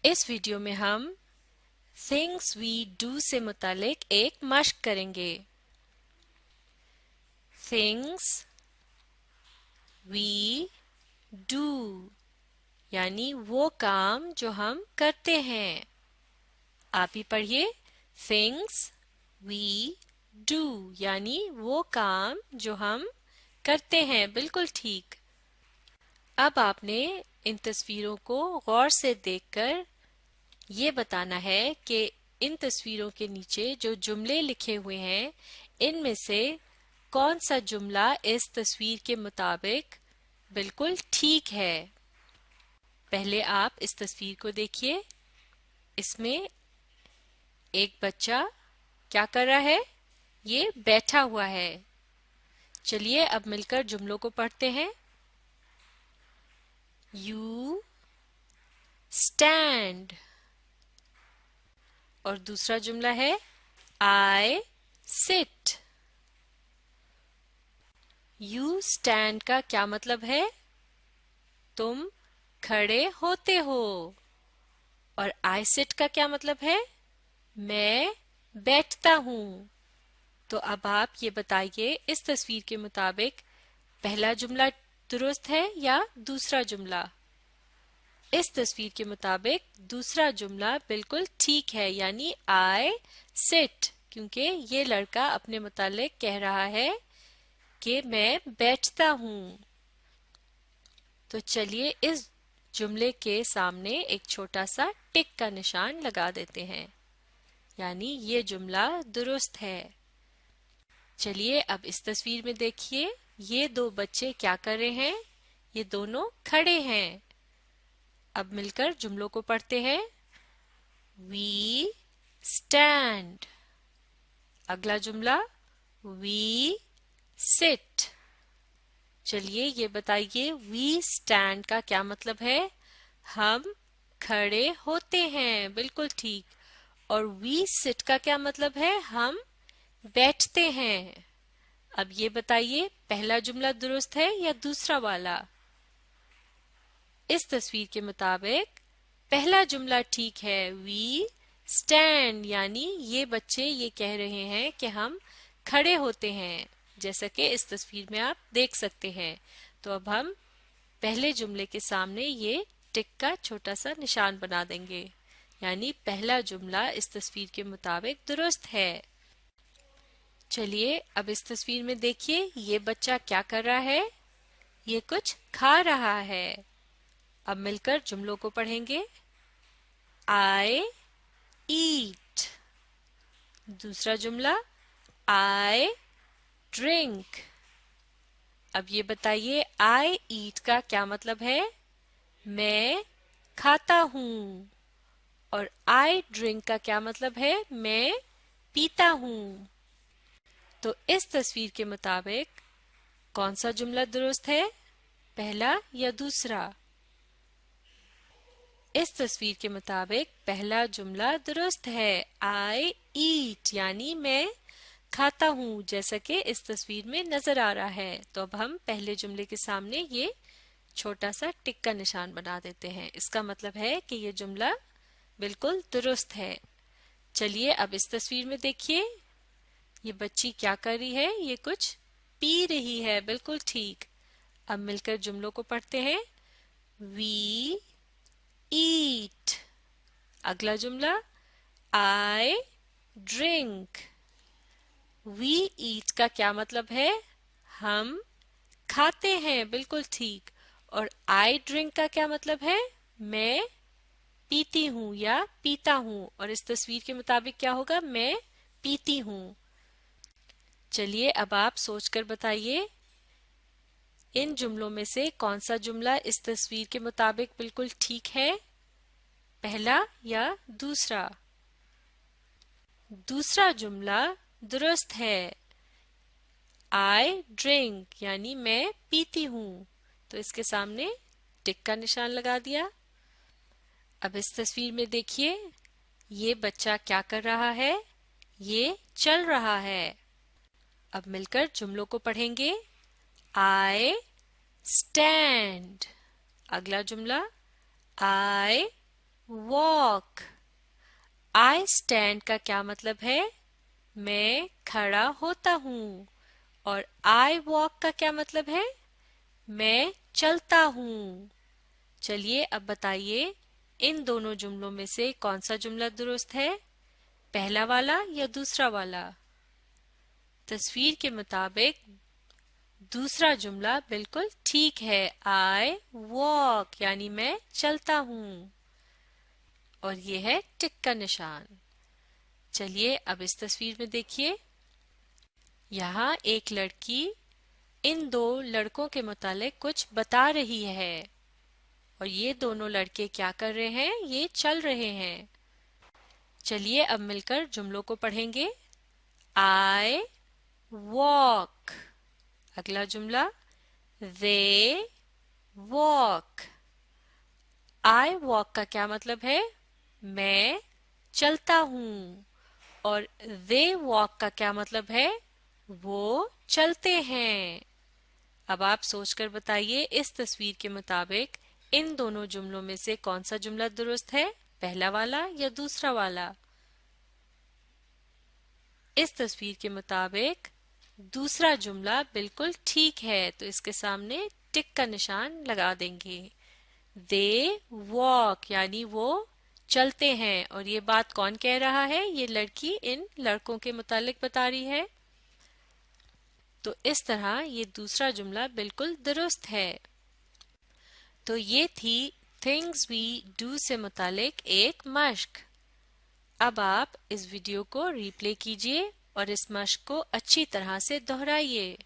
इस वीडियो में हम things we do से मुतालिक एक मश्क करेंगे। things we do यानी वो काम जो हम करते हैं। आप ही पढ़िए, things we do यानी वो काम जो हम करते हैं। बिल्कुल ठीक। अब आपने इन तस्वीरों को गौर से देखकर ये बताना है कि इन तस्वीरों के नीचे जो जुमले लिखे हुए हैं इनमें से कौन सा जुमला इस तस्वीर के मुताबिक बिल्कुल ठीक है। पहले आप इस तस्वीर को देखिए। इसमें एक बच्चा क्या कर रहा है? ये बैठा हुआ है। चलिए अब मिलकर जुमलों को पढ़ते हैं। You stand और दूसरा जुमला है I sit। You stand का क्या मतलब है? तुम खड़े होते हो। और I sit का क्या मतलब है? मैं बैठता हूँ। तो अब आप ये बताइए, इस तस्वीर के मुताबिक पहला जुमला दुरुस्त है या दूसरा जुमला? इस तस्वीर के मुताबिक दूसरा जुमला बिल्कुल ठीक है, यानी I sit, क्योंकि ये लड़का अपने मुतालिक कह रहा है कि मैं बैठता हूँ। तो चलिए इस जुमले के सामने एक छोटा सा टिक का निशान लगा देते हैं, यानी ये जुमला दुरुस्त है। चलिए अब इस तस्वीर में देखिए, ये दो बच्चे क्या कर रहे हैं? ये दोनों खड़े हैं। अब मिलकर जुमलों को पढ़ते हैं। We stand। अगला जुमला We sit। चलिए ये बताइए, We stand का क्या मतलब है? हम खड़े होते हैं। बिल्कुल ठीक। और We sit का क्या मतलब है? हम बैठते हैं। अब ये बताइए, पहला जुमला दुरुस्त है या दूसरा वाला? इस तस्वीर के मुताबिक पहला जुमला ठीक है, We stand, यानी ये बच्चे ये कह रहे हैं कि हम खड़े होते हैं, जैसा कि इस तस्वीर में आप देख सकते हैं। तो अब हम पहले जुमले के सामने ये टिक का छोटा सा निशान बना देंगे, यानी पहला जुमला इस तस्वीर के मुताबिक दुरुस्त है। चलिए अब इस तस्वीर में देखिए, ये बच्चा क्या कर रहा है? ये कुछ खा रहा है। अब मिलकर जुमलों को पढ़ेंगे। I eat। दूसरा जुमला I drink। अब ये बताइए, I eat का क्या मतलब है? मैं खाता हूँ। और I drink का क्या मतलब है? मैं पीता हूँ। तो इस तस्वीर के मुताबिक कौन सा जुमला दुरुस्त है, पहला या दूसरा? इस तस्वीर के मुताबिक पहला जुमला दुरुस्त है, I eat, यानी मैं खाता हूँ, जैसा कि इस तस्वीर में नजर आ रहा है। तो अब हम पहले जुमले के सामने ये छोटा सा टिक का निशान बना देते हैं। इसका मतलब है कि ये जुमला बिल्कुल दुरुस्त है। चलिए अब इस तस्वीर में देखिए, ये बच्ची क्या कर रही है? ये कुछ पी रही है। बिल्कुल ठीक। अब मिलकर जुमलों को पढ़ते हैं। We eat। अगला जुमला I drink। We eat का क्या मतलब है? हम खाते हैं। बिल्कुल ठीक। और I drink का क्या मतलब है? मैं पीती हूँ या पीता हूँ। और इस तस्वीर के मुताबिक क्या होगा? मैं पीती हूँ। चलिए अब आप सोचकर बताइए, इन जुमलों में से कौन सा जुमला इस तस्वीर के मुताबिक बिल्कुल ठीक है, पहला या दूसरा? दूसरा जुमला दुरुस्त है, I drink, यानी मैं पीती हूँ। तो इसके सामने टिक का निशान लगा दिया। अब इस तस्वीर में देखिए, ये बच्चा क्या कर रहा है? ये चल रहा है। अब मिलकर जुमलों को पढ़ेंगे। I stand। अगला जुमला I walk. I stand का क्या मतलब है? मैं खड़ा होता हूँ. और I walk का क्या मतलब है? मैं चलता हूँ. चलिए अब बताइए इन दोनों जुमलों में से कौन सा जुमला दुरुस्त है, पहला वाला या दूसरा वाला? तस्वीर के मुताबिक दूसरा जुमला बिल्कुल ठीक है. I walk यानी मैं चलता हूँ. और ये है टिक का निशान. चलिए अब इस तस्वीर में देखिए. यहाँ एक लड़की इन दो लड़कों के मुतालिक कुछ बता रही है. और ये दोनों लड़के क्या कर रहे हैं? ये चल रहे हैं. चलिए अब मिलकर जुमलों को पढ़ेंगे. I walk. अगला जुमला they walk. I walk का क्या मतलब है? मैं चलता हूँ. और they walk का क्या मतलब है? वो चलते हैं. अब आप सोचकर बताइए इस तस्वीर के मुताबिक इन दोनों जुमलों में से कौन सा जुमला दुरुस्त है, पहला वाला या दूसरा वाला? इस तस्वीर के मुताबिक दूसरा जुमला बिल्कुल ठीक है, तो इसके सामने टिक का निशान लगा देंगे. They walk यानी वो चलते हैं. और ये बात कौन कह रहा है? ये लड़की इन लड़कों के मुतालिक बता रही है. तो इस तरह ये दूसरा जुमला बिल्कुल दुरुस्त है. तो ये थी थिंग्स वी डू से मुतालिक एक मश्क. अब आप इस वीडियो को रिप्ले कीजिए और इस मश्क को अच्छी तरह से दोहराइए.